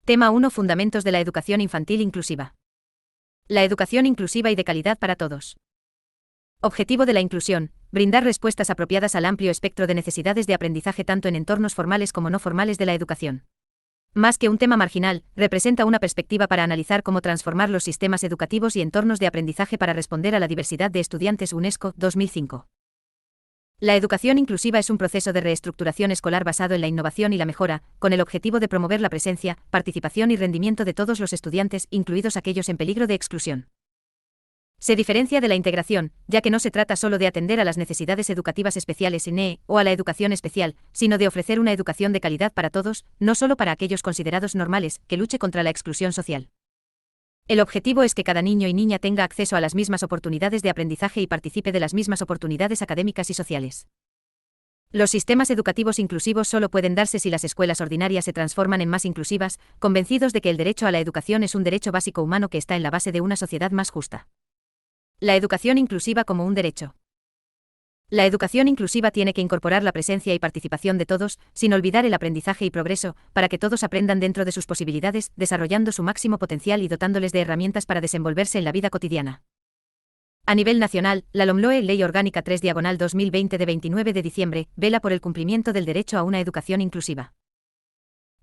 Tema 1. Fundamentos de la educación infantil inclusiva. La educación inclusiva y de calidad para todos. Objetivo de la inclusión: brindar respuestas apropiadas al amplio espectro de necesidades de aprendizaje tanto en entornos formales como no formales de la educación. Más que un tema marginal, representa una perspectiva para analizar cómo transformar los sistemas educativos y entornos de aprendizaje para responder a la diversidad de estudiantes. UNESCO, 2005. La educación inclusiva es un proceso de reestructuración escolar basado en la innovación y la mejora, con el objetivo de promover la presencia, participación y rendimiento de todos los estudiantes, incluidos aquellos en peligro de exclusión. Se diferencia de la integración, ya que no se trata solo de atender a las necesidades educativas especiales (NEE) o a la educación especial, sino de ofrecer una educación de calidad para todos, no solo para aquellos considerados normales, que luche contra la exclusión social. El objetivo es que cada niño y niña tenga acceso a las mismas oportunidades de aprendizaje y participe de las mismas oportunidades académicas y sociales. Los sistemas educativos inclusivos solo pueden darse si las escuelas ordinarias se transforman en más inclusivas, convencidos de que el derecho a la educación es un derecho básico humano que está en la base de una sociedad más justa. La educación inclusiva como un derecho. La educación inclusiva tiene que incorporar la presencia y participación de todos, sin olvidar el aprendizaje y progreso, para que todos aprendan dentro de sus posibilidades, desarrollando su máximo potencial y dotándoles de herramientas para desenvolverse en la vida cotidiana. A nivel nacional, la LOMLOE, Ley Orgánica 3/2020 de 29 de diciembre, vela por el cumplimiento del derecho a una educación inclusiva.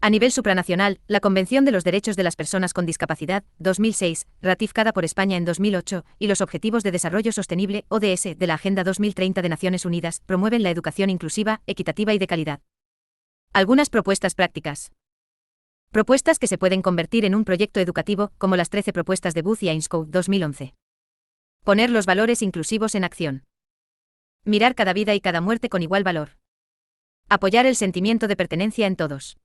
A nivel supranacional, la Convención de los Derechos de las Personas con Discapacidad, 2006, ratificada por España en 2008, y los Objetivos de Desarrollo Sostenible, ODS, de la Agenda 2030 de Naciones Unidas, promueven la educación inclusiva, equitativa y de calidad. Algunas propuestas prácticas. Propuestas que se pueden convertir en un proyecto educativo, como las 13 propuestas de Booth y Ainscow, 2011. Poner los valores inclusivos en acción. Mirar cada vida y cada muerte con igual valor. Apoyar el sentimiento de pertenencia en todos.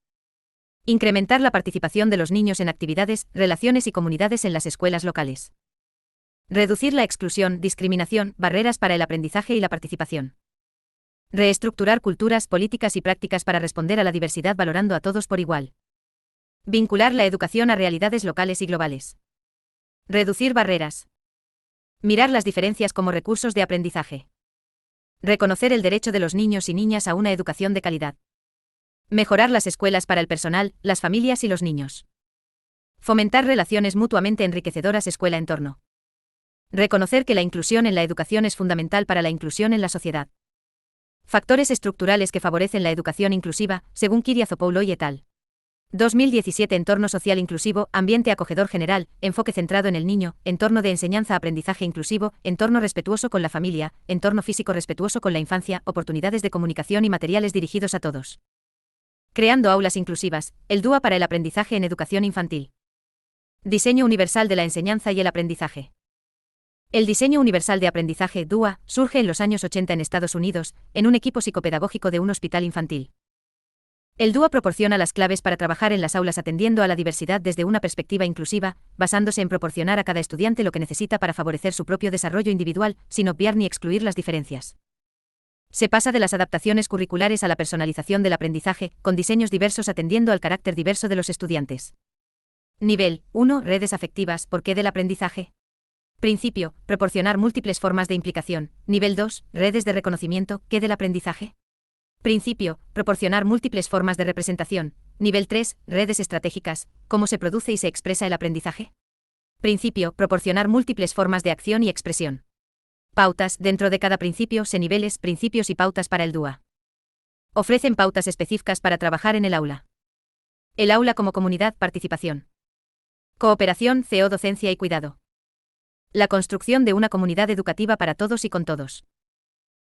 Incrementar la participación de los niños en actividades, relaciones y comunidades en las escuelas locales. Reducir la exclusión, discriminación, barreras para el aprendizaje y la participación. Reestructurar culturas, políticas y prácticas para responder a la diversidad valorando a todos por igual. Vincular la educación a realidades locales y globales. Reducir barreras. Mirar las diferencias como recursos de aprendizaje. Reconocer el derecho de los niños y niñas a una educación de calidad. Mejorar las escuelas para el personal, las familias y los niños. Fomentar relaciones mutuamente enriquecedoras escuela-entorno. Reconocer que la inclusión en la educación es fundamental para la inclusión en la sociedad. Factores estructurales que favorecen la educación inclusiva, según Kyriazopoulou et al. 2017. Entorno social inclusivo, ambiente acogedor general, enfoque centrado en el niño, entorno de enseñanza-aprendizaje inclusivo, entorno respetuoso con la familia, entorno físico respetuoso con la infancia, oportunidades de comunicación y materiales dirigidos a todos. Creando aulas inclusivas, el DUA para el aprendizaje en educación infantil. Diseño universal de la enseñanza y el aprendizaje. El diseño universal de aprendizaje DUA surge en los años 80 en Estados Unidos, en un equipo psicopedagógico de un hospital infantil. El DUA proporciona las claves para trabajar en las aulas atendiendo a la diversidad desde una perspectiva inclusiva, basándose en proporcionar a cada estudiante lo que necesita para favorecer su propio desarrollo individual, sin obviar ni excluir las diferencias. Se pasa de las adaptaciones curriculares a la personalización del aprendizaje, con diseños diversos atendiendo al carácter diverso de los estudiantes. Nivel 1. Redes afectivas, ¿por qué del aprendizaje? Principio, proporcionar múltiples formas de implicación. Nivel 2. Redes de reconocimiento, ¿qué del aprendizaje? Principio, proporcionar múltiples formas de representación. Nivel 3. Redes estratégicas, ¿cómo se produce y se expresa el aprendizaje? Principio, proporcionar múltiples formas de acción y expresión. Pautas, dentro de cada principio, se niveles, principios y pautas para el DUA. Ofrecen pautas específicas para trabajar en el aula. El aula como comunidad, participación. Cooperación, CO, docencia y cuidado. La construcción de una comunidad educativa para todos y con todos.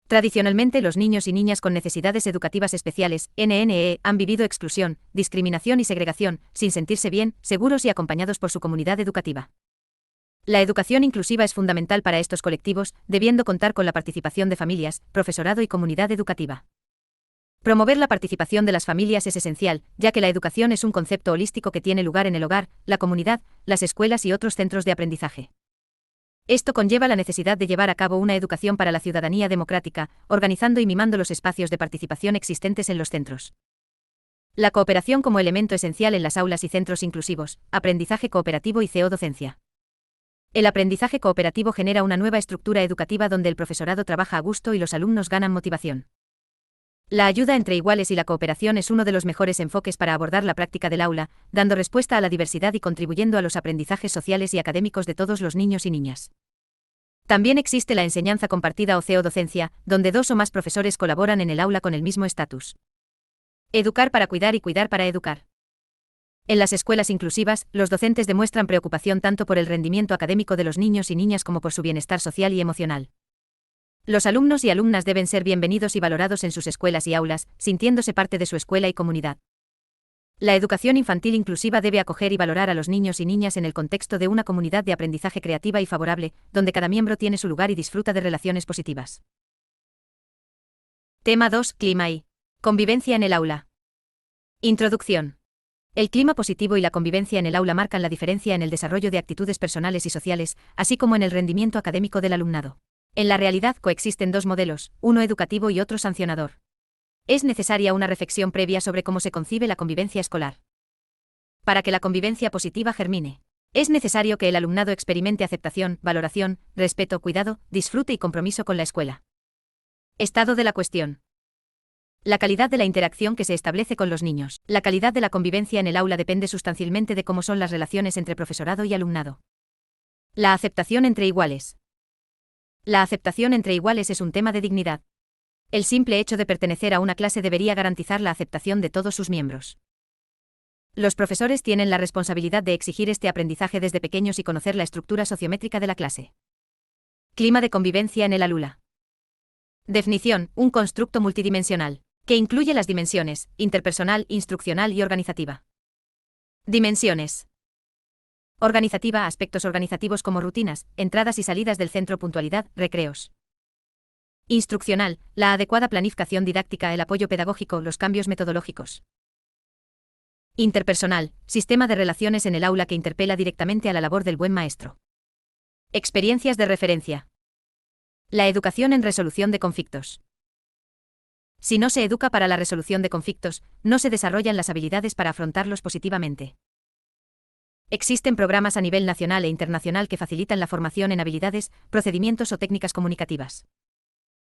Tradicionalmente los niños y niñas con necesidades educativas especiales, NNE, han vivido exclusión, discriminación y segregación, sin sentirse bien, seguros y acompañados por su comunidad educativa. La educación inclusiva es fundamental para estos colectivos, debiendo contar con la participación de familias, profesorado y comunidad educativa. Promover la participación de las familias es esencial, ya que la educación es un concepto holístico que tiene lugar en el hogar, la comunidad, las escuelas y otros centros de aprendizaje. Esto conlleva la necesidad de llevar a cabo una educación para la ciudadanía democrática, organizando y mimando los espacios de participación existentes en los centros. La cooperación como elemento esencial en las aulas y centros inclusivos, aprendizaje cooperativo y CO docencia. El aprendizaje cooperativo genera una nueva estructura educativa donde el profesorado trabaja a gusto y los alumnos ganan motivación. La ayuda entre iguales y la cooperación es uno de los mejores enfoques para abordar la práctica del aula, dando respuesta a la diversidad y contribuyendo a los aprendizajes sociales y académicos de todos los niños y niñas. También existe la enseñanza compartida o CO-docencia, donde 2 o más profesores colaboran en el aula con el mismo estatus. Educar para cuidar y cuidar para educar. En las escuelas inclusivas, los docentes demuestran preocupación tanto por el rendimiento académico de los niños y niñas como por su bienestar social y emocional. Los alumnos y alumnas deben ser bienvenidos y valorados en sus escuelas y aulas, sintiéndose parte de su escuela y comunidad. La educación infantil inclusiva debe acoger y valorar a los niños y niñas en el contexto de una comunidad de aprendizaje creativa y favorable, donde cada miembro tiene su lugar y disfruta de relaciones positivas. Tema 2. Clima y convivencia en el aula. Introducción. El clima positivo y la convivencia en el aula marcan la diferencia en el desarrollo de actitudes personales y sociales, así como en el rendimiento académico del alumnado. En la realidad coexisten 2 modelos, uno educativo y otro sancionador. Es necesaria una reflexión previa sobre cómo se concibe la convivencia escolar. Para que la convivencia positiva germine, es necesario que el alumnado experimente aceptación, valoración, respeto, cuidado, disfrute y compromiso con la escuela. Estado de la cuestión. La calidad de la interacción que se establece con los niños. La calidad de la convivencia en el aula depende sustancialmente de cómo son las relaciones entre profesorado y alumnado. La aceptación entre iguales. La aceptación entre iguales es un tema de dignidad. El simple hecho de pertenecer a una clase debería garantizar la aceptación de todos sus miembros. Los profesores tienen la responsabilidad de exigir este aprendizaje desde pequeños y conocer la estructura sociométrica de la clase. Clima de convivencia en el aula. Definición: un constructo multidimensional, que incluye las dimensiones interpersonal, instruccional y organizativa. Dimensiones. Organizativa: aspectos organizativos como rutinas, entradas y salidas del centro, puntualidad, recreos. Instruccional: la adecuada planificación didáctica, el apoyo pedagógico, los cambios metodológicos. Interpersonal: sistema de relaciones en el aula que interpela directamente a la labor del buen maestro. Experiencias de referencia. La educación en resolución de conflictos. Si no se educa para la resolución de conflictos, no se desarrollan las habilidades para afrontarlos positivamente. Existen programas a nivel nacional e internacional que facilitan la formación en habilidades, procedimientos o técnicas comunicativas.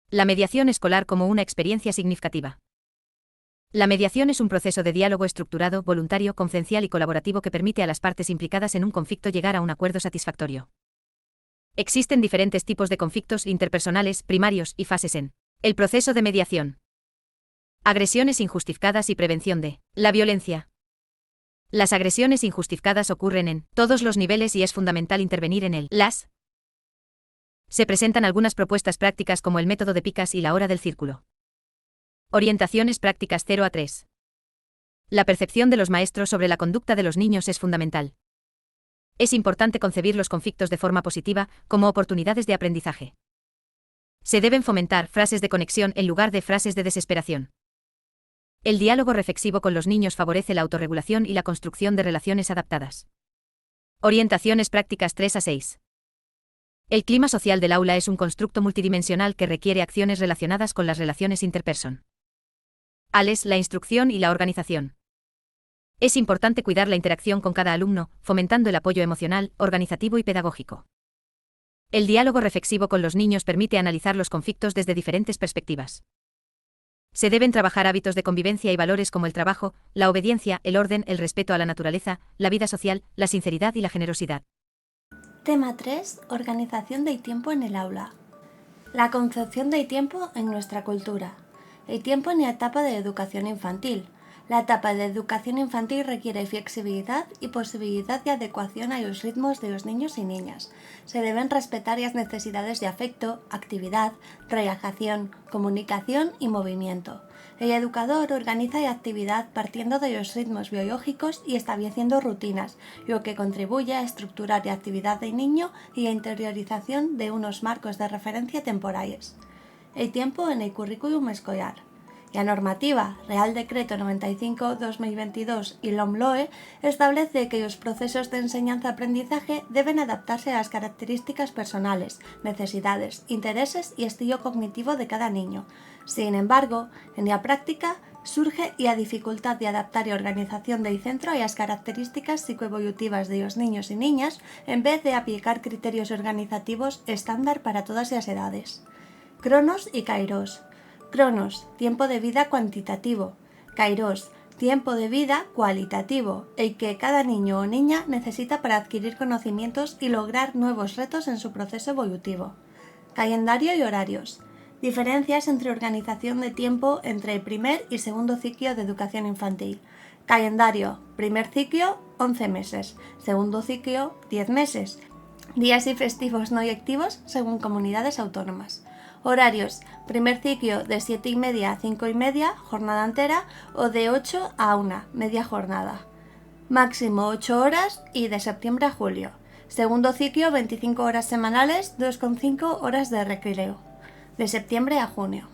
La mediación escolar como una experiencia significativa. La mediación es un proceso de diálogo estructurado, voluntario, confidencial y colaborativo que permite a las partes implicadas en un conflicto llegar a un acuerdo satisfactorio. Existen diferentes tipos de conflictos interpersonales, primarios y fases en el proceso de mediación. Agresiones injustificadas y prevención de la violencia. Las agresiones injustificadas ocurren en todos los niveles y es fundamental intervenir en las. Se presentan algunas propuestas prácticas como el método de picas y la hora del círculo. Orientaciones prácticas 0 a 3. La percepción de los maestros sobre la conducta de los niños es fundamental. Es importante concebir los conflictos de forma positiva, como oportunidades de aprendizaje. Se deben fomentar frases de conexión en lugar de frases de desesperación. El diálogo reflexivo con los niños favorece la autorregulación y la construcción de relaciones adaptadas. Orientaciones prácticas 3 a 6. El clima social del aula es un constructo multidimensional que requiere acciones relacionadas con las relaciones interpersonales, la instrucción y la organización. Es importante cuidar la interacción con cada alumno, fomentando el apoyo emocional, organizativo y pedagógico. El diálogo reflexivo con los niños permite analizar los conflictos desde diferentes perspectivas. Se deben trabajar hábitos de convivencia y valores como el trabajo, la obediencia, el orden, el respeto a la naturaleza, la vida social, la sinceridad y la generosidad. Tema 3. Organización del tiempo en el aula. La concepción del tiempo en nuestra cultura. El tiempo en la etapa de educación infantil. La etapa de educación infantil requiere flexibilidad y posibilidad de adecuación a los ritmos de los niños y niñas. Se deben respetar las necesidades de afecto, actividad, relajación, comunicación y movimiento. El educador organiza la actividad partiendo de los ritmos biológicos y estableciendo rutinas, lo que contribuye a estructurar la actividad del niño y la interiorización de unos marcos de referencia temporales. El tiempo en el currículum escolar. La normativa Real Decreto 95/2022 y LOMLOE establece que los procesos de enseñanza-aprendizaje deben adaptarse a las características personales, necesidades, intereses y estilo cognitivo de cada niño. Sin embargo, en la práctica surge la dificultad de adaptar la organización del centro a las características psicoevolutivas de los niños y niñas en vez de aplicar criterios organizativos estándar para todas las edades. Cronos y Kairos. Cronos, tiempo de vida cuantitativo. Kairos, tiempo de vida cualitativo, el que cada niño o niña necesita para adquirir conocimientos y lograr nuevos retos en su proceso evolutivo. Calendario y horarios. Diferencias entre organización de tiempo entre el primer y segundo ciclo de educación infantil. Calendario, primer ciclo, 11 meses, segundo ciclo, 10 meses. Días y festivos no lectivos según comunidades autónomas. Horarios, primer ciclo de 7:30 a 5:30, jornada entera, o de 8 a 1, media jornada. Máximo 8 horas y de septiembre a julio. Segundo ciclo, 25 horas semanales, 2,5 horas de recreo, de septiembre a junio.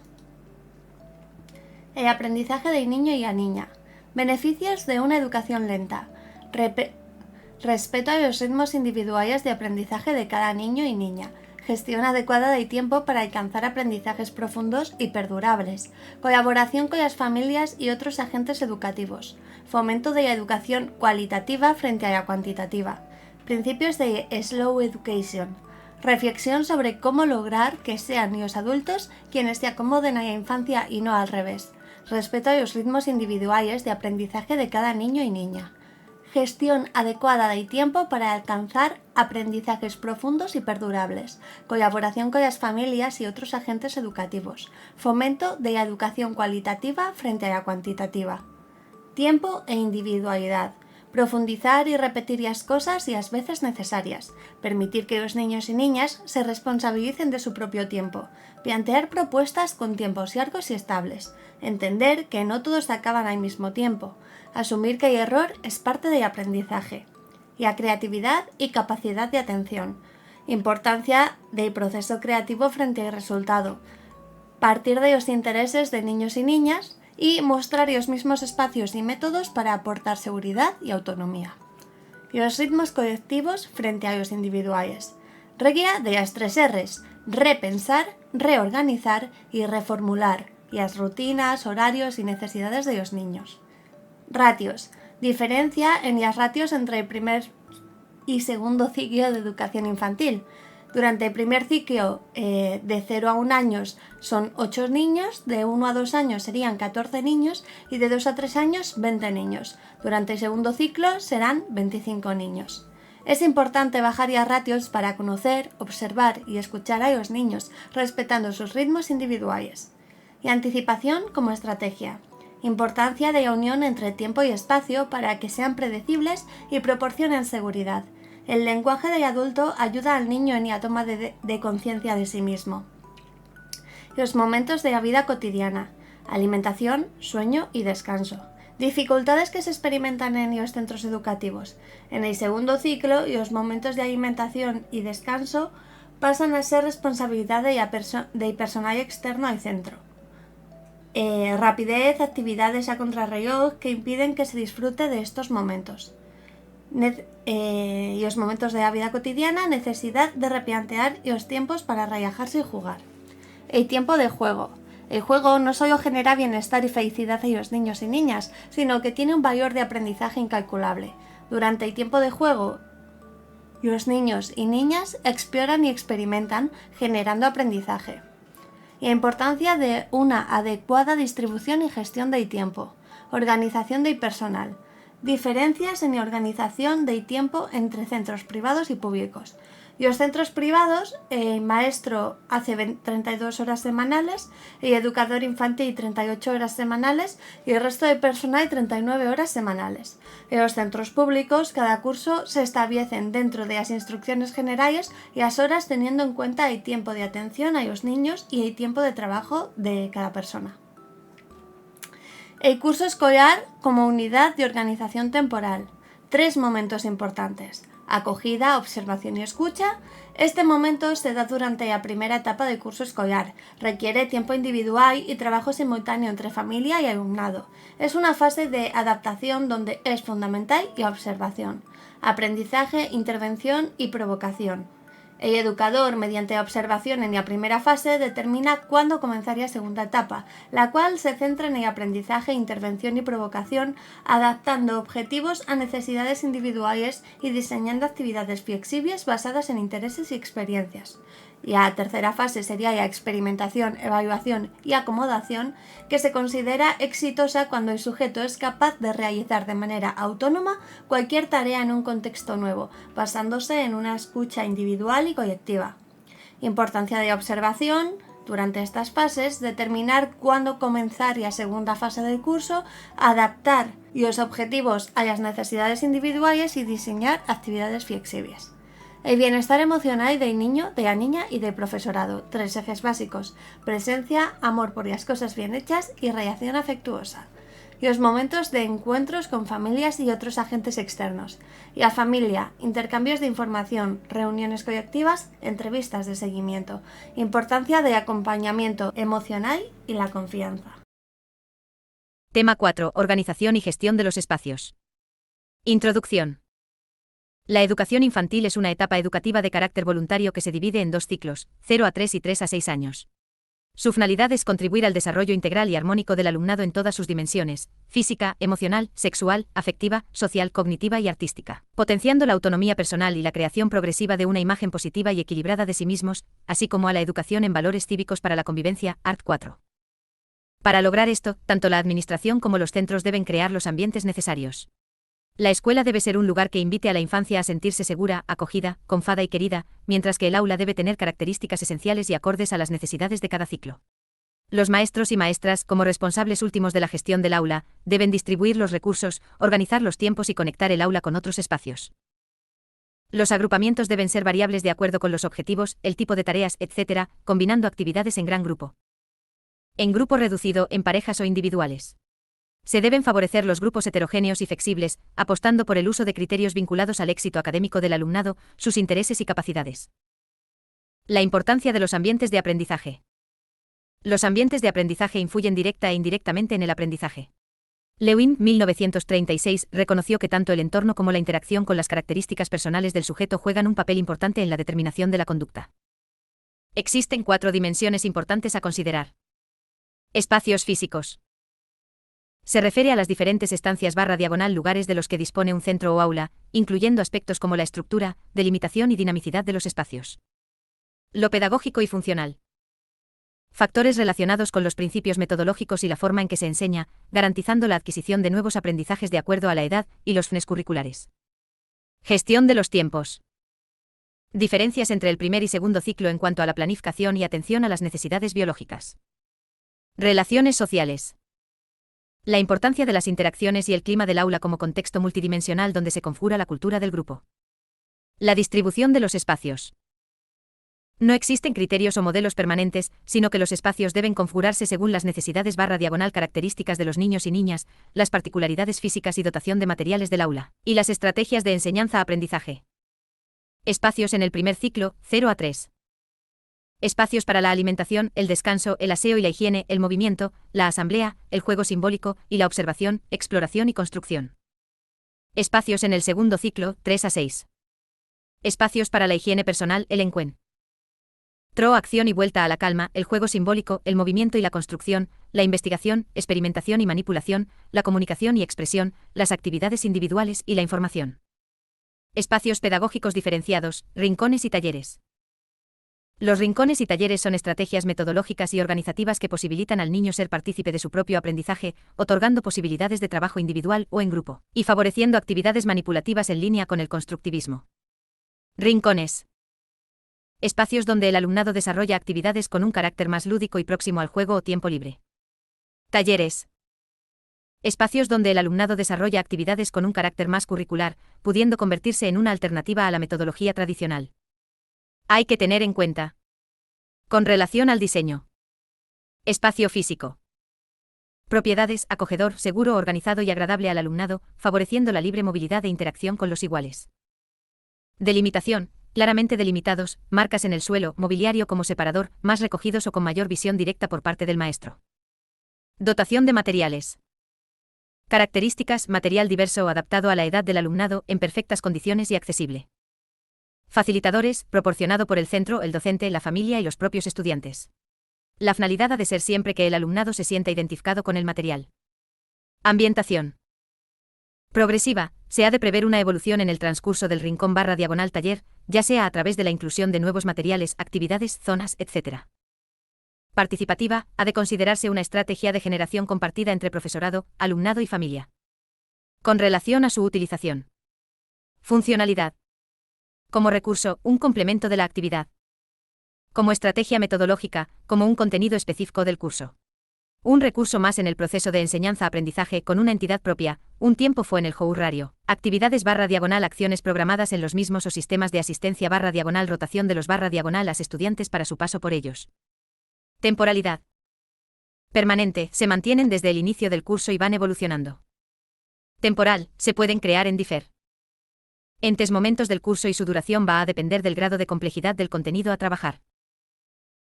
El aprendizaje del niño y la niña. Beneficios de una educación lenta. Respeto a los ritmos individuales de aprendizaje de cada niño y niña. Gestión adecuada del tiempo para alcanzar aprendizajes profundos y perdurables. Colaboración con las familias y otros agentes educativos. Fomento de la educación cualitativa frente a la cuantitativa. Principios de Slow Education. Reflexión sobre cómo lograr que sean los adultos quienes se acomoden a la infancia y no al revés. Respeto a los ritmos individuales de aprendizaje de cada niño y niña. Gestión adecuada del tiempo para alcanzar aprendizajes profundos y perdurables. Colaboración con las familias y otros agentes educativos. Fomento de la educación cualitativa frente a la cuantitativa. Tiempo e individualidad. Profundizar y repetir las cosas y las veces necesarias. Permitir que los niños y niñas se responsabilicen de su propio tiempo. Plantear propuestas con tiempos largos y estables. Entender que no todos acaban al mismo tiempo. Asumir que el error es parte del aprendizaje. La creatividad y capacidad de atención. Importancia del proceso creativo frente al resultado. Partir de los intereses de niños y niñas y mostrar los mismos espacios y métodos para aportar seguridad y autonomía. Los ritmos colectivos frente a los individuales. Regla de las 3 R's: repensar, reorganizar y reformular las rutinas, horarios y necesidades de los niños. Ratios. Diferencia en las ratios entre el primer y segundo ciclo de educación infantil. Durante el primer ciclo, de 0 a 1 años, son 8 niños, de 1 a 2 años serían 14 niños y de 2 a 3 años 20 niños. Durante el segundo ciclo serán 25 niños. Es importante bajar las ratios para conocer, observar y escuchar a los niños, respetando sus ritmos individuales. Y anticipación como estrategia. Importancia de la unión entre tiempo y espacio para que sean predecibles y proporcionen seguridad. El lenguaje del adulto ayuda al niño en la toma de conciencia de sí mismo. Los momentos de la vida cotidiana. Alimentación, sueño y descanso. Dificultades que se experimentan en los centros educativos. En el segundo ciclo, los momentos de alimentación y descanso pasan a ser responsabilidad del personal externo al centro. Rapidez, actividades a contrarreloj que impiden que se disfrute de estos momentos. Y los momentos de la vida cotidiana, necesidad de replantear los tiempos para relajarse y jugar. El tiempo de juego. El juego no solo genera bienestar y felicidad en los niños y niñas, sino que tiene un valor de aprendizaje incalculable. Durante el tiempo de juego, los niños y niñas exploran y experimentan, generando aprendizaje. La importancia de una adecuada distribución y gestión del tiempo. Organización del personal. Diferencias en la organización del tiempo entre centros privados y públicos. Los centros privados, el maestro hace 32 horas semanales, el educador infantil 38 horas semanales y el resto del personal 39 horas semanales. En los centros públicos, cada curso se establecen dentro de las instrucciones generales las horas teniendo en cuenta el tiempo de atención a los niños y el tiempo de trabajo de cada persona. El curso escolar como unidad de organización temporal. 3 momentos importantes. Acogida, observación y escucha. Este momento se da durante la primera etapa del curso escolar. Requiere tiempo individual y trabajo simultáneo entre familia y alumnado. Es una fase de adaptación donde es fundamental la observación, aprendizaje, intervención y provocación. El educador, mediante la observación en la primera fase, determina cuándo comenzar la segunda etapa, la cual se centra en el aprendizaje, intervención y provocación, adaptando objetivos a necesidades individuales y diseñando actividades flexibles basadas en intereses y experiencias. Y la tercera fase sería la experimentación, evaluación y acomodación, que se considera exitosa cuando el sujeto es capaz de realizar de manera autónoma cualquier tarea en un contexto nuevo, basándose en una escucha individual y colectiva. Importancia de observación. Durante estas fases, determinar cuándo comenzar la segunda fase del curso, adaptar los objetivos a las necesidades individuales y diseñar actividades flexibles. El bienestar emocional del niño, de la niña y del profesorado. 3 ejes básicos: presencia, amor por las cosas bien hechas y relación afectuosa. Los momentos de encuentros con familias y otros agentes externos. La familia, intercambios de información, reuniones colectivas, entrevistas de seguimiento. Importancia del acompañamiento emocional y la confianza. Tema 4. Organización y gestión de los espacios. Introducción. La educación infantil es una etapa educativa de carácter voluntario que se divide en 2 ciclos, 0 a 3 y 3 a 6 años. Su finalidad es contribuir al desarrollo integral y armónico del alumnado en todas sus dimensiones: física, emocional, sexual, afectiva, social, cognitiva y artística, potenciando la autonomía personal y la creación progresiva de una imagen positiva y equilibrada de sí mismos, así como a la educación en valores cívicos para la convivencia, Art. 4. Para lograr esto, tanto la administración como los centros deben crear los ambientes necesarios. La escuela debe ser un lugar que invite a la infancia a sentirse segura, acogida, confada y querida, mientras que el aula debe tener características esenciales y acordes a las necesidades de cada ciclo. Los maestros y maestras, como responsables últimos de la gestión del aula, deben distribuir los recursos, organizar los tiempos y conectar el aula con otros espacios. Los agrupamientos deben ser variables de acuerdo con los objetivos, el tipo de tareas, etc., combinando actividades en gran grupo. En grupo reducido, en parejas o individuales. Se deben favorecer los grupos heterogéneos y flexibles, apostando por el uso de criterios vinculados al éxito académico del alumnado, sus intereses y capacidades. La importancia de los ambientes de aprendizaje. Los ambientes de aprendizaje influyen directa e indirectamente en el aprendizaje. Lewin, 1936, reconoció que tanto el entorno como la interacción con las características personales del sujeto juegan un papel importante en la determinación de la conducta. Existen 4 dimensiones importantes a considerar. Espacios físicos. Se refiere a las diferentes estancias / lugares de los que dispone un centro o aula, incluyendo aspectos como la estructura, delimitación y dinamicidad de los espacios. Lo pedagógico y funcional. Factores relacionados con los principios metodológicos y la forma en que se enseña, garantizando la adquisición de nuevos aprendizajes de acuerdo a la edad y los fines curriculares. Gestión de los tiempos. Diferencias entre el primer y segundo ciclo en cuanto a la planificación y atención a las necesidades biológicas. Relaciones sociales. La importancia de las interacciones y el clima del aula como contexto multidimensional donde se configura la cultura del grupo. La distribución de los espacios. No existen criterios o modelos permanentes, sino que los espacios deben configurarse según las necesidades / características de los niños y niñas, las particularidades físicas y dotación de materiales del aula, y las estrategias de enseñanza-aprendizaje. Espacios en el primer ciclo, 0 a 3. Espacios para la alimentación, el descanso, el aseo y la higiene, el movimiento, la asamblea, el juego simbólico y la observación, exploración y construcción. Espacios en el segundo ciclo, 3 a 6. Espacios para la higiene personal, el encuentro, acción y vuelta a la calma, el juego simbólico, el movimiento y la construcción, la investigación, experimentación y manipulación, la comunicación y expresión, las actividades individuales y la información. Espacios pedagógicos diferenciados, rincones y talleres. Los rincones y talleres son estrategias metodológicas y organizativas que posibilitan al niño ser partícipe de su propio aprendizaje, otorgando posibilidades de trabajo individual o en grupo, y favoreciendo actividades manipulativas en línea con el constructivismo. Rincones. Espacios donde el alumnado desarrolla actividades con un carácter más lúdico y próximo al juego o tiempo libre. Talleres. Espacios donde el alumnado desarrolla actividades con un carácter más curricular, pudiendo convertirse en una alternativa a la metodología tradicional. Hay que tener en cuenta. Con relación al diseño. Espacio físico. Propiedades: acogedor, seguro, organizado y agradable al alumnado, favoreciendo la libre movilidad e interacción con los iguales. Delimitación: claramente delimitados, marcas en el suelo, mobiliario como separador, más recogidos o con mayor visión directa por parte del maestro. Dotación de materiales. Características: material diverso o adaptado a la edad del alumnado, en perfectas condiciones y accesible. Facilitadores: proporcionado por el centro, el docente, la familia y los propios estudiantes. La finalidad ha de ser siempre que el alumnado se sienta identificado con el material. Ambientación. Progresiva: Se ha de prever una evolución en el transcurso del rincón/taller, ya sea a través de la inclusión de nuevos materiales, actividades, zonas, etc. Participativa, ha de considerarse una estrategia de generación compartida entre profesorado, alumnado y familia. Con relación a su utilización. Funcionalidad. Como recurso, un complemento de la actividad. Como estrategia metodológica, como un contenido específico del curso. Un recurso más en el proceso de enseñanza-aprendizaje con una entidad propia, un tiempo fue en el horario. Actividades/acciones programadas en los mismos o sistemas de asistencia/rotación de los /las estudiantes para su paso por ellos. Temporalidad. Permanente, se mantienen desde el inicio del curso y van evolucionando. Temporal, se pueden crear en diferentes momentos del curso y su duración va a depender del grado de complejidad del contenido a trabajar.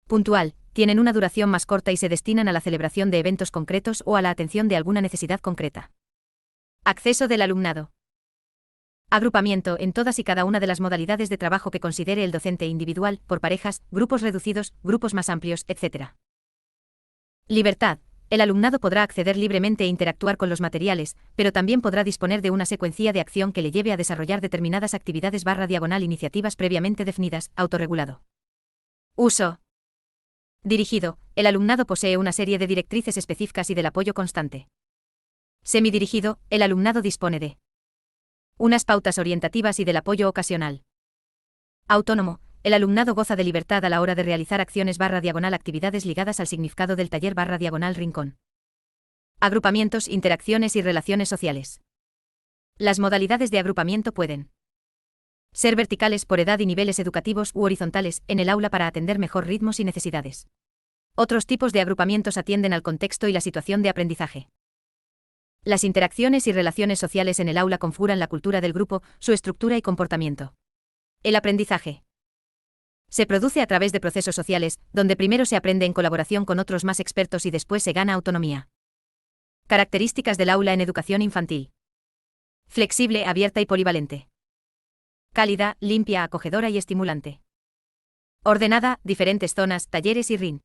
Puntual, tienen una duración más corta y se destinan a la celebración de eventos concretos o a la atención de alguna necesidad concreta. Acceso del alumnado. Agrupamiento en todas y cada una de las modalidades de trabajo que considere el docente individual, por parejas, grupos reducidos, grupos más amplios, etc. Libertad. El alumnado podrá acceder libremente e interactuar con los materiales, pero también podrá disponer de una secuencia de acción que le lleve a desarrollar determinadas actividades/iniciativas previamente definidas, autorregulado. Uso. Dirigido. El alumnado posee una serie de directrices específicas y del apoyo constante. Semidirigido. El alumnado dispone de unas pautas orientativas y del apoyo ocasional. Autónomo. El alumnado goza de libertad a la hora de realizar acciones/actividades ligadas al significado del taller/rincón. Agrupamientos, interacciones y relaciones sociales. Las modalidades de agrupamiento pueden ser verticales por edad y niveles educativos u horizontales en el aula para atender mejor ritmos y necesidades. Otros tipos de agrupamientos atienden al contexto y la situación de aprendizaje. Las interacciones y relaciones sociales en el aula configuran la cultura del grupo, su estructura y comportamiento. El aprendizaje se produce a través de procesos sociales, donde primero se aprende en colaboración con otros más expertos y después se gana autonomía. Características del aula en educación infantil. Flexible, abierta y polivalente. Cálida, limpia, acogedora y estimulante. Ordenada, diferentes zonas, talleres y RIN.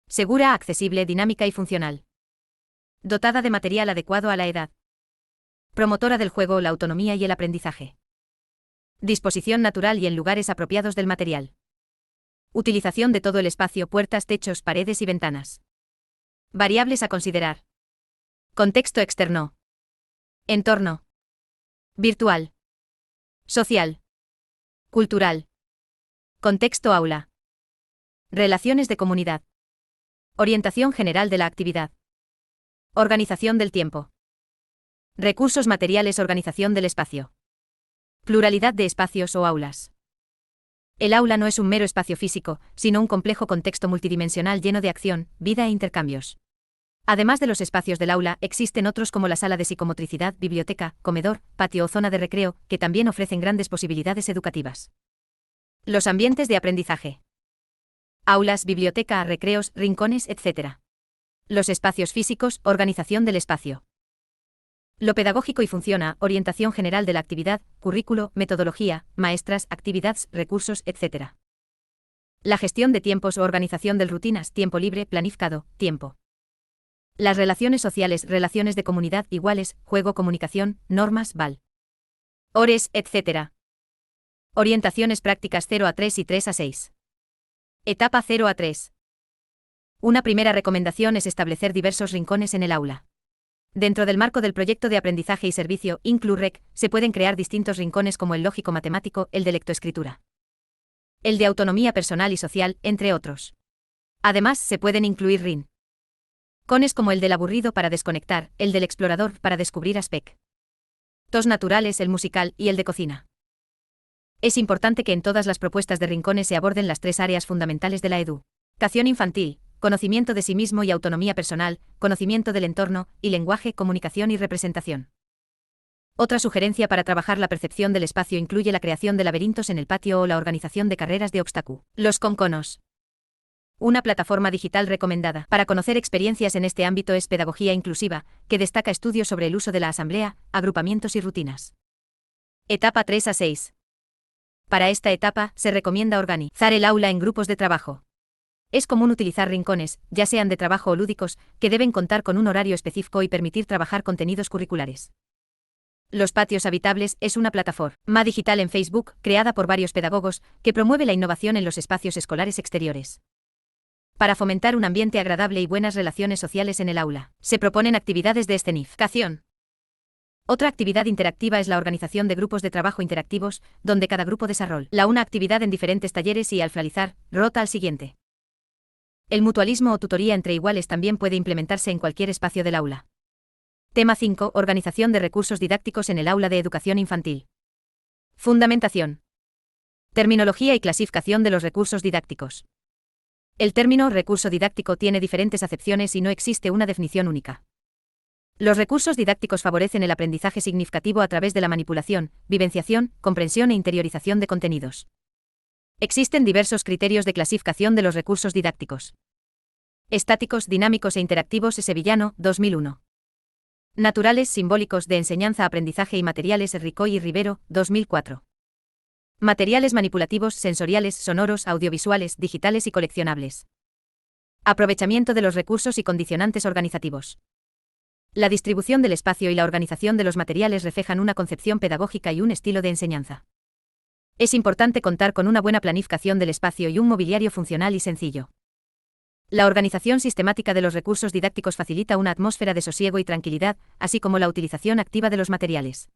Segura, accesible, dinámica y funcional. Dotada de material adecuado a la edad. Promotora del juego, la autonomía y el aprendizaje. Disposición natural y en lugares apropiados del material. Utilización de todo el espacio, puertas, techos, paredes y ventanas. Variables a considerar. Contexto externo. Entorno. Virtual. Social. Cultural. Contexto aula. Relaciones de comunidad. Orientación general de la actividad. Organización del tiempo. Recursos materiales, organización del espacio. Pluralidad de espacios o aulas. El aula no es un mero espacio físico, sino un complejo contexto multidimensional lleno de acción, vida e intercambios. Además de los espacios del aula, existen otros como la sala de psicomotricidad, biblioteca, comedor, patio o zona de recreo, que también ofrecen grandes posibilidades educativas. Los ambientes de aprendizaje. Aulas, biblioteca, recreos, rincones, etc. Los espacios físicos, organización del espacio. Lo pedagógico y funciona, orientación general de la actividad, currículo, metodología, maestras, actividades, recursos, etc. La gestión de tiempos o organización de rutinas, tiempo libre, planificado, tiempo. Las relaciones sociales, relaciones de comunidad, iguales, juego, comunicación, normas, valores, etc. Orientaciones prácticas 0 a 3 y 3 a 6. Etapa 0 a 3. Una primera recomendación es establecer diversos rincones en el aula. Dentro del marco del proyecto de aprendizaje y servicio, INCLU-REC, se pueden crear distintos rincones como el lógico-matemático, el de lectoescritura, el de autonomía personal y social, entre otros. Además, se pueden incluir rincones como el del aburrido para desconectar, el del explorador para descubrir aspectos naturales, el musical y el de cocina. Es importante que en todas las propuestas de rincones se aborden las tres áreas fundamentales de la educación infantil: conocimiento de sí mismo y autonomía personal, conocimiento del entorno, y lenguaje, comunicación y representación. Otra sugerencia para trabajar la percepción del espacio incluye la creación de laberintos en el patio o la organización de carreras de obstáculos. Los conconos. Una plataforma digital recomendada para conocer experiencias en este ámbito es Pedagogía Inclusiva, que destaca estudios sobre el uso de la asamblea, agrupamientos y rutinas. Etapa 3 a 6. Para esta etapa, se recomienda organizar el aula en grupos de trabajo. Es común utilizar rincones, ya sean de trabajo o lúdicos, que deben contar con un horario específico y permitir trabajar contenidos curriculares. Los patios habitables es una plataforma digital en Facebook, creada por varios pedagogos, que promueve la innovación en los espacios escolares exteriores. Para fomentar un ambiente agradable y buenas relaciones sociales en el aula, se proponen actividades de escenificación. Otra actividad interactiva es la organización de grupos de trabajo interactivos, donde cada grupo desarrolla una actividad en diferentes talleres y al finalizar, rota al siguiente. El mutualismo o tutoría entre iguales también puede implementarse en cualquier espacio del aula. Tema 5. Organización de recursos didácticos en el aula de educación infantil. Fundamentación. Terminología y clasificación de los recursos didácticos. El término recurso didáctico tiene diferentes acepciones y no existe una definición única. Los recursos didácticos favorecen el aprendizaje significativo a través de la manipulación, vivenciación, comprensión e interiorización de contenidos. Existen diversos criterios de clasificación de los recursos didácticos. Estáticos, dinámicos e interactivos. Sevillano, 2001. Naturales, simbólicos, de enseñanza, aprendizaje y materiales. Ricoy y Rivero, 2004. Materiales manipulativos, sensoriales, sonoros, audiovisuales, digitales y coleccionables. Aprovechamiento de los recursos y condicionantes organizativos. La distribución del espacio y la organización de los materiales reflejan una concepción pedagógica y un estilo de enseñanza. Es importante contar con una buena planificación del espacio y un mobiliario funcional y sencillo. La organización sistemática de los recursos didácticos facilita una atmósfera de sosiego y tranquilidad, así como la utilización activa de los materiales.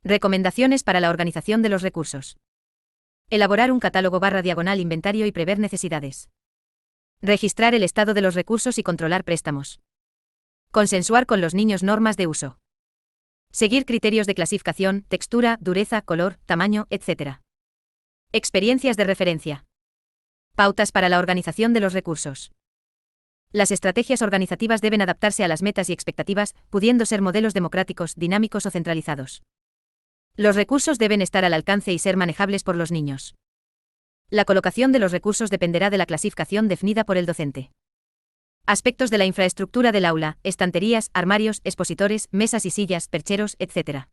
Recomendaciones para la organización de los recursos. Elaborar un catálogo/diagonal inventario y prever necesidades. Registrar el estado de los recursos y controlar préstamos. Consensuar con los niños normas de uso. Seguir criterios de clasificación, textura, dureza, color, tamaño, etc. Experiencias de referencia. Pautas para la organización de los recursos. Las estrategias organizativas deben adaptarse a las metas y expectativas, pudiendo ser modelos democráticos, dinámicos o centralizados. Los recursos deben estar al alcance y ser manejables por los niños. La colocación de los recursos dependerá de la clasificación definida por el docente. Aspectos de la infraestructura del aula: estanterías, armarios, expositores, mesas y sillas, percheros, etc.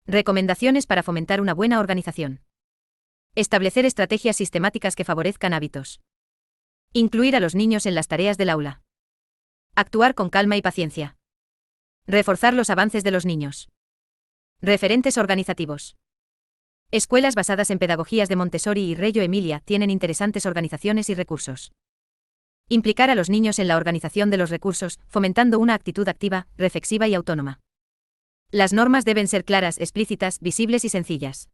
Recomendaciones para fomentar una buena organización. Establecer estrategias sistemáticas que favorezcan hábitos. Incluir a los niños en las tareas del aula. Actuar con calma y paciencia. Reforzar los avances de los niños. Referentes organizativos. Escuelas basadas en pedagogías de Montessori y Reggio Emilia tienen interesantes organizaciones y recursos. Implicar a los niños en la organización de los recursos, fomentando una actitud activa, reflexiva y autónoma. Las normas deben ser claras, explícitas, visibles y sencillas.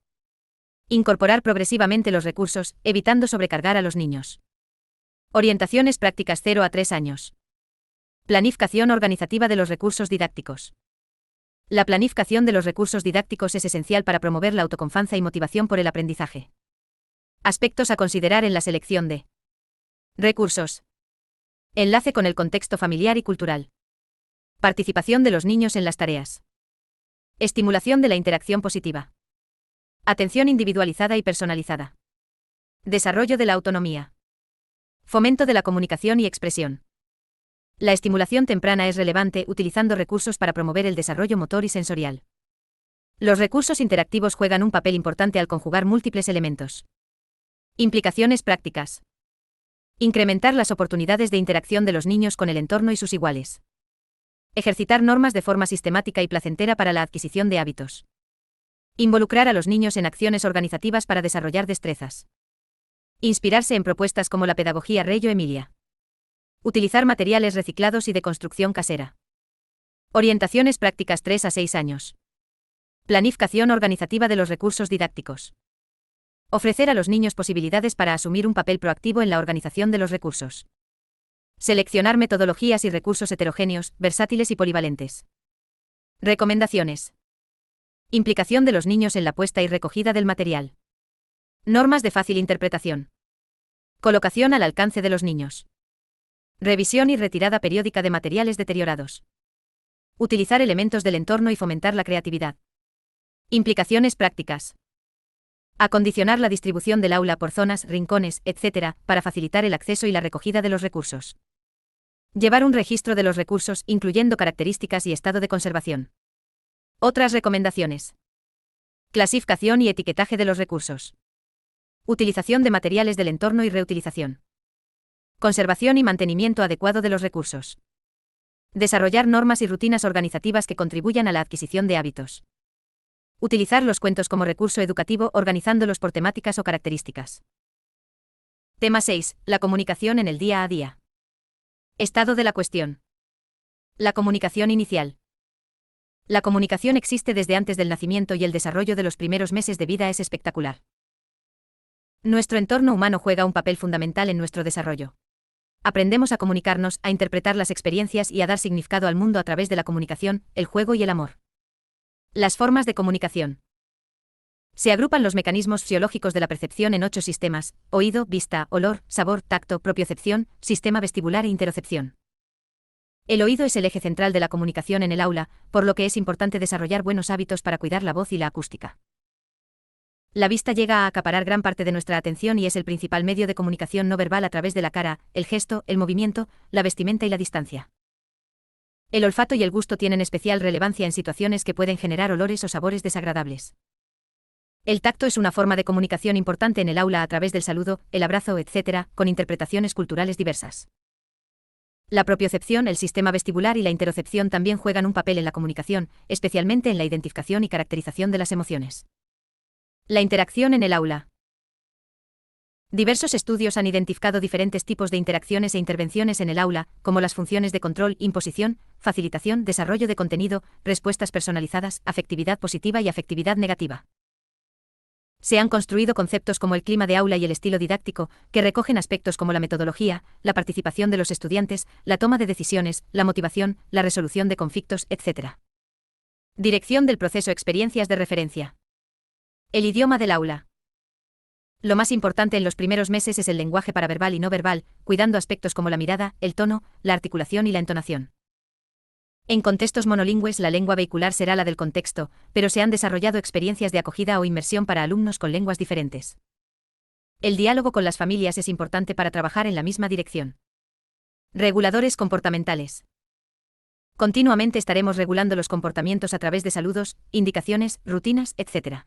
Incorporar progresivamente los recursos, evitando sobrecargar a los niños. Orientaciones prácticas 0 a 3 años. Planificación organizativa de los recursos didácticos. La planificación de los recursos didácticos es esencial para promover la autoconfianza y motivación por el aprendizaje. Aspectos a considerar en la selección de recursos. Enlace con el contexto familiar y cultural. Participación de los niños en las tareas. Estimulación de la interacción positiva. Atención individualizada y personalizada. Desarrollo de la autonomía. Fomento de la comunicación y expresión. La estimulación temprana es relevante, utilizando recursos para promover el desarrollo motor y sensorial. Los recursos interactivos juegan un papel importante al conjugar múltiples elementos. Implicaciones prácticas. Incrementar las oportunidades de interacción de los niños con el entorno y sus iguales. Ejercitar normas de forma sistemática y placentera para la adquisición de hábitos. Involucrar a los niños en acciones organizativas para desarrollar destrezas. Inspirarse en propuestas como la pedagogía Reggio Emilia. Utilizar materiales reciclados y de construcción casera. Orientaciones prácticas 3 a 6 años. Planificación organizativa de los recursos didácticos. Ofrecer a los niños posibilidades para asumir un papel proactivo en la organización de los recursos. Seleccionar metodologías y recursos heterogéneos, versátiles y polivalentes. Recomendaciones. Implicación de los niños en la puesta y recogida del material. Normas de fácil interpretación. Colocación al alcance de los niños. Revisión y retirada periódica de materiales deteriorados. Utilizar elementos del entorno y fomentar la creatividad. Implicaciones prácticas. Acondicionar la distribución del aula por zonas, rincones, etc., para facilitar el acceso y la recogida de los recursos. Llevar un registro de los recursos, incluyendo características y estado de conservación. Otras recomendaciones. Clasificación y etiquetaje de los recursos. Utilización de materiales del entorno y reutilización. Conservación y mantenimiento adecuado de los recursos. Desarrollar normas y rutinas organizativas que contribuyan a la adquisición de hábitos. Utilizar los cuentos como recurso educativo organizándolos por temáticas o características. Tema 6. La comunicación en el día a día. Estado de la cuestión. La comunicación inicial. La comunicación existe desde antes del nacimiento y el desarrollo de los primeros meses de vida es espectacular. Nuestro entorno humano juega un papel fundamental en nuestro desarrollo. Aprendemos a comunicarnos, a interpretar las experiencias y a dar significado al mundo a través de la comunicación, el juego y el amor. Las formas de comunicación. Se agrupan los mecanismos fisiológicos de la percepción en 8 sistemas: oído, vista, olor, sabor, tacto, propiocepción, sistema vestibular e interocepción. El oído es el eje central de la comunicación en el aula, por lo que es importante desarrollar buenos hábitos para cuidar la voz y la acústica. La vista llega a acaparar gran parte de nuestra atención y es el principal medio de comunicación no verbal a través de la cara, el gesto, el movimiento, la vestimenta y la distancia. El olfato y el gusto tienen especial relevancia en situaciones que pueden generar olores o sabores desagradables. El tacto es una forma de comunicación importante en el aula a través del saludo, el abrazo, etc., con interpretaciones culturales diversas. La propiocepción, el sistema vestibular y la interocepción también juegan un papel en la comunicación, especialmente en la identificación y caracterización de las emociones. La interacción en el aula. Diversos estudios han identificado diferentes tipos de interacciones e intervenciones en el aula, como las funciones de control, imposición, facilitación, desarrollo de contenido, respuestas personalizadas, afectividad positiva y afectividad negativa. Se han construido conceptos como el clima de aula y el estilo didáctico, que recogen aspectos como la metodología, la participación de los estudiantes, la toma de decisiones, la motivación, la resolución de conflictos, etc. Dirección del proceso, experiencias de referencia. El idioma del aula. Lo más importante en los primeros meses es el lenguaje paraverbal y no verbal, cuidando aspectos como la mirada, el tono, la articulación y la entonación. En contextos monolingües la lengua vehicular será la del contexto, pero se han desarrollado experiencias de acogida o inmersión para alumnos con lenguas diferentes. El diálogo con las familias es importante para trabajar en la misma dirección. Reguladores comportamentales. Continuamente estaremos regulando los comportamientos a través de saludos, indicaciones, rutinas, etc.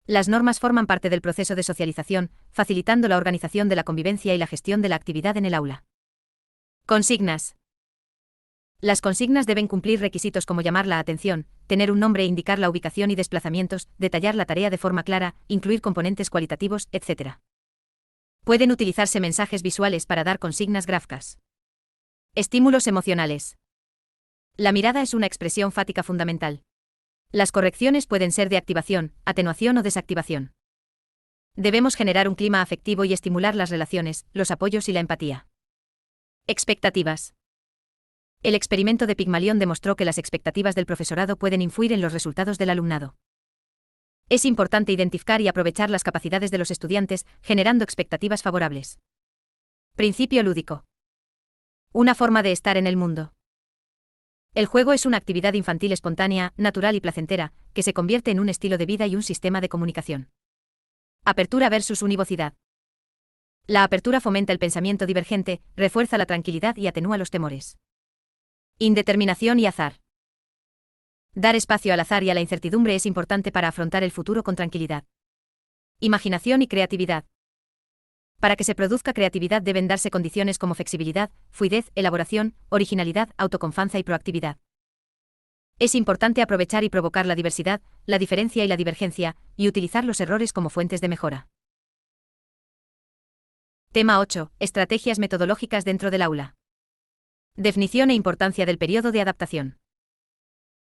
Las normas forman parte del proceso de socialización, facilitando la organización de la convivencia y la gestión de la actividad en el aula. Consignas. Las consignas deben cumplir requisitos como llamar la atención, tener un nombre e indicar la ubicación y desplazamientos, detallar la tarea de forma clara, incluir componentes cualitativos, etc. Pueden utilizarse mensajes visuales para dar consignas gráficas. Estímulos emocionales. La mirada es una expresión fática fundamental. Las correcciones pueden ser de activación, atenuación o desactivación. Debemos generar un clima afectivo y estimular las relaciones, los apoyos y la empatía. Expectativas. El experimento de Pigmalión demostró que las expectativas del profesorado pueden influir en los resultados del alumnado. Es importante identificar y aprovechar las capacidades de los estudiantes, generando expectativas favorables. Principio lúdico. Una forma de estar en el mundo. El juego es una actividad infantil espontánea, natural y placentera, que se convierte en un estilo de vida y un sistema de comunicación. Apertura versus univocidad. La apertura fomenta el pensamiento divergente, refuerza la tranquilidad y atenúa los temores. Indeterminación y azar. Dar espacio al azar y a la incertidumbre es importante para afrontar el futuro con tranquilidad. Imaginación y creatividad. Para que se produzca creatividad deben darse condiciones como flexibilidad, fluidez, elaboración, originalidad, autoconfianza y proactividad. Es importante aprovechar y provocar la diversidad, la diferencia y la divergencia, y utilizar los errores como fuentes de mejora. Tema 8. Estrategias metodológicas dentro del aula. Definición e importancia del periodo de adaptación.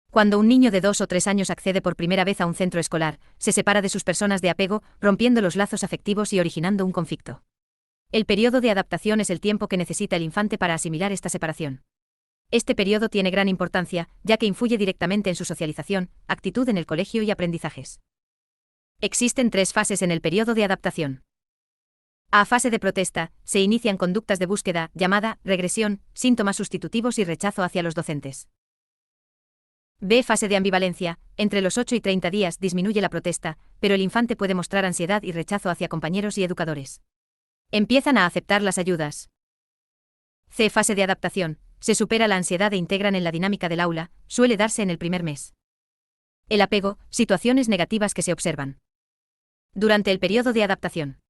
Cuando un niño de 2 o 3 años accede por primera vez a un centro escolar, se separa de sus personas de apego, rompiendo los lazos afectivos y originando un conflicto. El periodo de adaptación es el tiempo que necesita el infante para asimilar esta separación. Este periodo tiene gran importancia, ya que influye directamente en su socialización, actitud en el colegio y aprendizajes. Existen 3 fases en el periodo de adaptación. A. Fase de protesta, se inician conductas de búsqueda, llamada, regresión, síntomas sustitutivos y rechazo hacia los docentes. B. Fase de ambivalencia, entre los 8 y 30 días disminuye la protesta, pero el infante puede mostrar ansiedad y rechazo hacia compañeros y educadores. Empiezan a aceptar las ayudas. C. Fase de adaptación, se supera la ansiedad e integran en la dinámica del aula, suele darse en el primer mes. El apego, situaciones negativas que se observan durante el periodo de adaptación.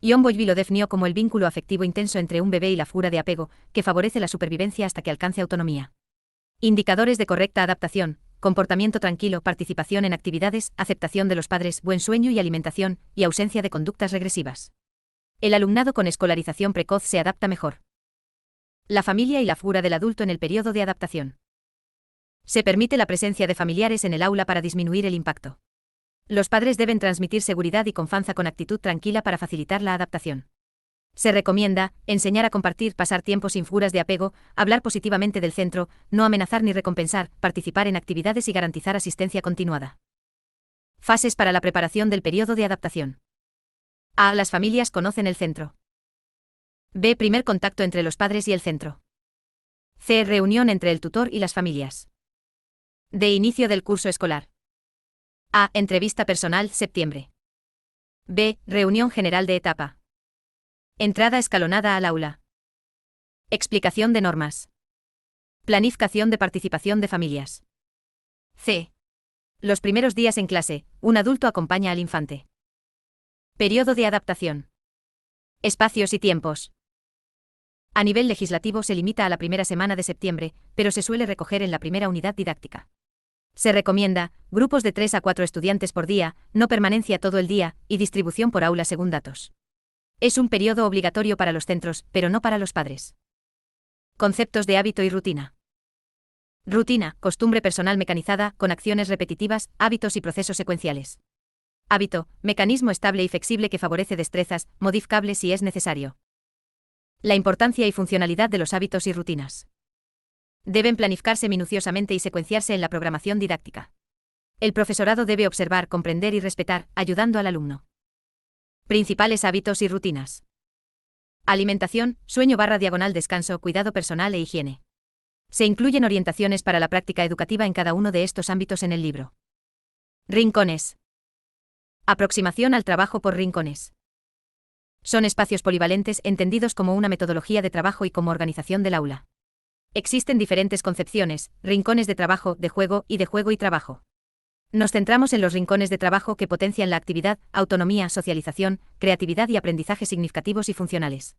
Jon Bowlby lo definió como el vínculo afectivo intenso entre un bebé y la figura de apego, que favorece la supervivencia hasta que alcance autonomía. Indicadores de correcta adaptación: comportamiento tranquilo, participación en actividades, aceptación de los padres, buen sueño y alimentación, y ausencia de conductas regresivas. El alumnado con escolarización precoz se adapta mejor. La familia y la figura del adulto en el periodo de adaptación. Se permite la presencia de familiares en el aula para disminuir el impacto. Los padres deben transmitir seguridad y confianza con actitud tranquila para facilitar la adaptación. Se recomienda enseñar a compartir, pasar tiempo sin figuras de apego, hablar positivamente del centro, no amenazar ni recompensar, participar en actividades y garantizar asistencia continuada. Fases para la preparación del periodo de adaptación. A. Las familias conocen el centro. B. Primer contacto entre los padres y el centro. C. Reunión entre el tutor y las familias. D. Inicio del curso escolar. A. Entrevista personal, septiembre. B. Reunión general de etapa. Entrada escalonada al aula. Explicación de normas. Planificación de participación de familias. C. Los primeros días en clase, un adulto acompaña al infante. Periodo de adaptación. Espacios y tiempos. A nivel legislativo se limita a la primera semana de septiembre, pero se suele recoger en la primera unidad didáctica. Se recomienda grupos de 3 a 4 estudiantes por día, no permanencia todo el día, y distribución por aula según datos. Es un periodo obligatorio para los centros, pero no para los padres. Conceptos de hábito y rutina. Rutina, costumbre personal mecanizada, con acciones repetitivas, hábitos y procesos secuenciales. Hábito, mecanismo estable y flexible que favorece destrezas, modificable si es necesario. La importancia y funcionalidad de los hábitos y rutinas. Deben planificarse minuciosamente y secuenciarse en la programación didáctica. El profesorado debe observar, comprender y respetar, ayudando al alumno. Principales hábitos y rutinas. Alimentación, sueño/descanso, cuidado personal e higiene. Se incluyen orientaciones para la práctica educativa en cada uno de estos ámbitos en el libro. Rincones. Aproximación al trabajo por rincones. Son espacios polivalentes entendidos como una metodología de trabajo y como organización del aula. Existen diferentes concepciones: rincones de trabajo, de juego y trabajo. Nos centramos en los rincones de trabajo que potencian la actividad, autonomía, socialización, creatividad y aprendizaje significativos y funcionales.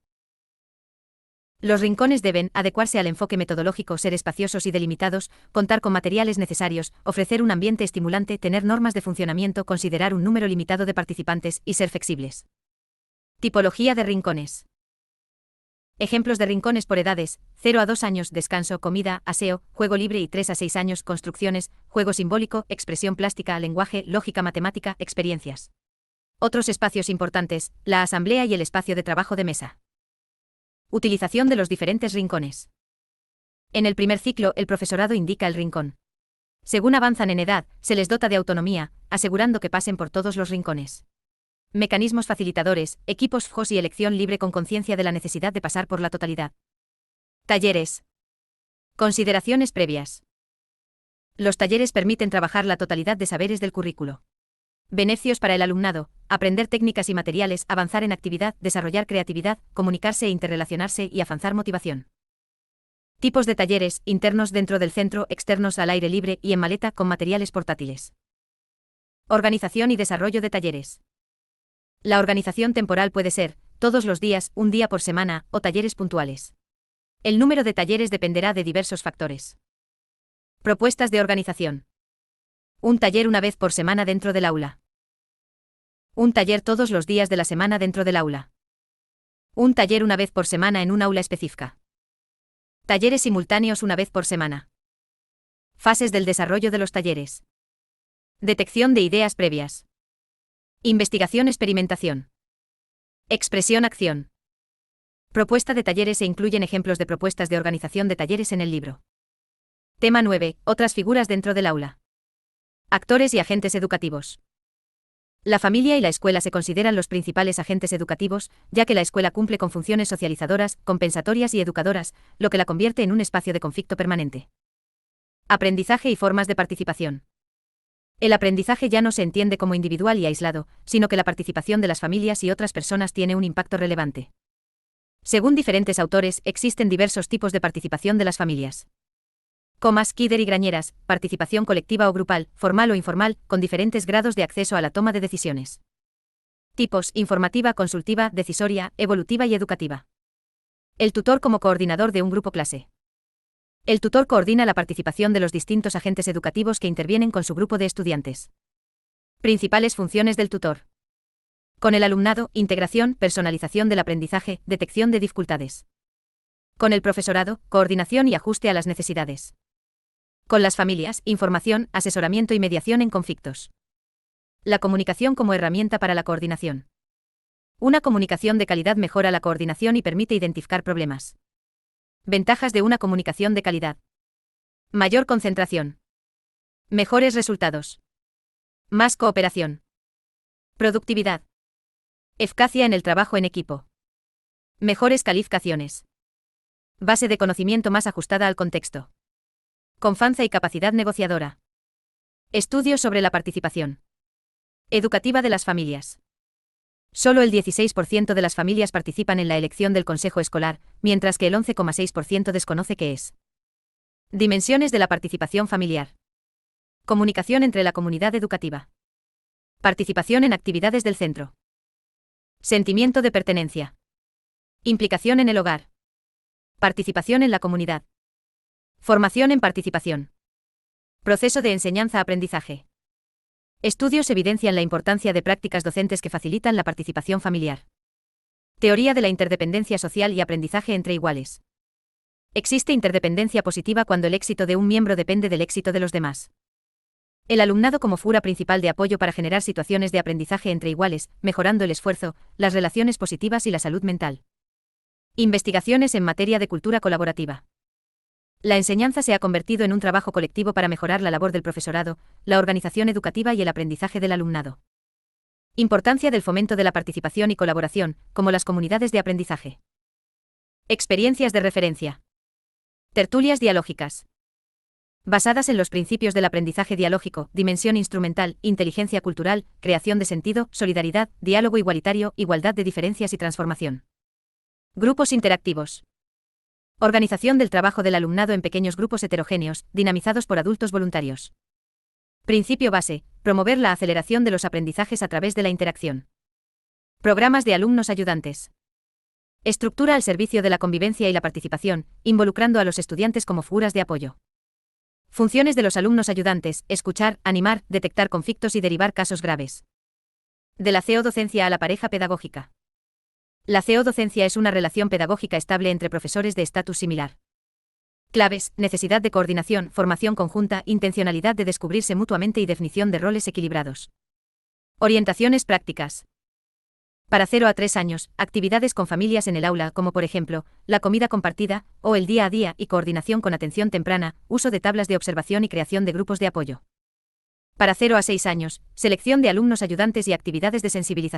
Los rincones deben adecuarse al enfoque metodológico, ser espaciosos y delimitados, contar con materiales necesarios, ofrecer un ambiente estimulante, tener normas de funcionamiento, considerar un número limitado de participantes y ser flexibles. Tipología de rincones. Ejemplos de rincones por edades: 0 a 2 años, descanso, comida, aseo, juego libre, y 3 a 6 años, construcciones, juego simbólico, expresión plástica, lenguaje, lógica matemática, experiencias. Otros espacios importantes: la asamblea y el espacio de trabajo de mesa. Utilización de los diferentes rincones. En el primer ciclo, el profesorado indica el rincón. Según avanzan en edad, se les dota de autonomía, asegurando que pasen por todos los rincones. Mecanismos facilitadores, equipos FJOS y elección libre con conciencia de la necesidad de pasar por la totalidad. Talleres. Consideraciones previas. Los talleres permiten trabajar la totalidad de saberes del currículo. Beneficios para el alumnado: aprender técnicas y materiales, avanzar en actividad, desarrollar creatividad, comunicarse e interrelacionarse y afianzar motivación. Tipos de talleres: internos dentro del centro, externos al aire libre y en maleta con materiales portátiles. Organización y desarrollo de talleres. La organización temporal puede ser todos los días, un día por semana, o talleres puntuales. El número de talleres dependerá de diversos factores. Propuestas de organización. Un taller una vez por semana dentro del aula. Un taller todos los días de la semana dentro del aula. Un taller una vez por semana en un aula específica. Talleres simultáneos una vez por semana. Fases del desarrollo de los talleres. Detección de ideas previas. Investigación-experimentación. Expresión-acción. Propuesta de talleres. Se incluyen ejemplos de propuestas de organización de talleres en el libro. Tema 9. Otras figuras dentro del aula. Actores y agentes educativos. La familia y la escuela se consideran los principales agentes educativos, ya que la escuela cumple con funciones socializadoras, compensatorias y educadoras, lo que la convierte en un espacio de conflicto permanente. Aprendizaje y formas de participación. El aprendizaje ya no se entiende como individual y aislado, sino que la participación de las familias y otras personas tiene un impacto relevante. Según diferentes autores, existen diversos tipos de participación de las familias. Kidder y Grañeras: participación colectiva o grupal, formal o informal, con diferentes grados de acceso a la toma de decisiones. Tipos: informativa, consultiva, decisoria, evolutiva y educativa. El tutor como coordinador de un grupo clase. El tutor coordina la participación de los distintos agentes educativos que intervienen con su grupo de estudiantes. Principales funciones del tutor. Con el alumnado, integración, personalización del aprendizaje, detección de dificultades. Con el profesorado, coordinación y ajuste a las necesidades. Con las familias, información, asesoramiento y mediación en conflictos. La comunicación como herramienta para la coordinación. Una comunicación de calidad mejora la coordinación y permite identificar problemas. Ventajas de una comunicación de calidad. Mayor concentración. Mejores resultados. Más cooperación. Productividad. Eficacia en el trabajo en equipo. Mejores calificaciones. Base de conocimiento más ajustada al contexto. Confianza y capacidad negociadora. Estudios sobre la participación educativa de las familias. Solo el 16% de las familias participan en la elección del consejo escolar, mientras que el 11,6% desconoce qué es. Dimensiones de la participación familiar. Comunicación entre la comunidad educativa. Participación en actividades del centro. Sentimiento de pertenencia. Implicación en el hogar. Participación en la comunidad. Formación en participación. Proceso de enseñanza-aprendizaje. Estudios evidencian la importancia de prácticas docentes que facilitan la participación familiar. Teoría de la interdependencia social y aprendizaje entre iguales. Existe interdependencia positiva cuando el éxito de un miembro depende del éxito de los demás. El alumnado como figura principal de apoyo para generar situaciones de aprendizaje entre iguales, mejorando el esfuerzo, las relaciones positivas y la salud mental. Investigaciones en materia de cultura colaborativa. La enseñanza se ha convertido en un trabajo colectivo para mejorar la labor del profesorado, la organización educativa y el aprendizaje del alumnado. Importancia del fomento de la participación y colaboración, como las comunidades de aprendizaje. Experiencias de referencia. Tertulias dialógicas. Basadas en los principios del aprendizaje dialógico, dimensión instrumental, inteligencia cultural, creación de sentido, solidaridad, diálogo igualitario, igualdad de diferencias y transformación. Grupos interactivos. Organización del trabajo del alumnado en pequeños grupos heterogéneos, dinamizados por adultos voluntarios. Principio base: promover la aceleración de los aprendizajes a través de la interacción. Programas de alumnos ayudantes. Estructura al servicio de la convivencia y la participación, involucrando a los estudiantes como figuras de apoyo. Funciones de los alumnos ayudantes: escuchar, animar, detectar conflictos y derivar casos graves. De la CO-docencia a la pareja pedagógica. La CO-docencia es una relación pedagógica estable entre profesores de estatus similar. Claves: necesidad de coordinación, formación conjunta, intencionalidad de descubrirse mutuamente y definición de roles equilibrados. Orientaciones prácticas. Para 0 a 3 años, actividades con familias en el aula como por ejemplo, la comida compartida, o el día a día y coordinación con atención temprana, uso de tablas de observación y creación de grupos de apoyo. Para 0 a 6 años, selección de alumnos ayudantes y actividades de sensibilización.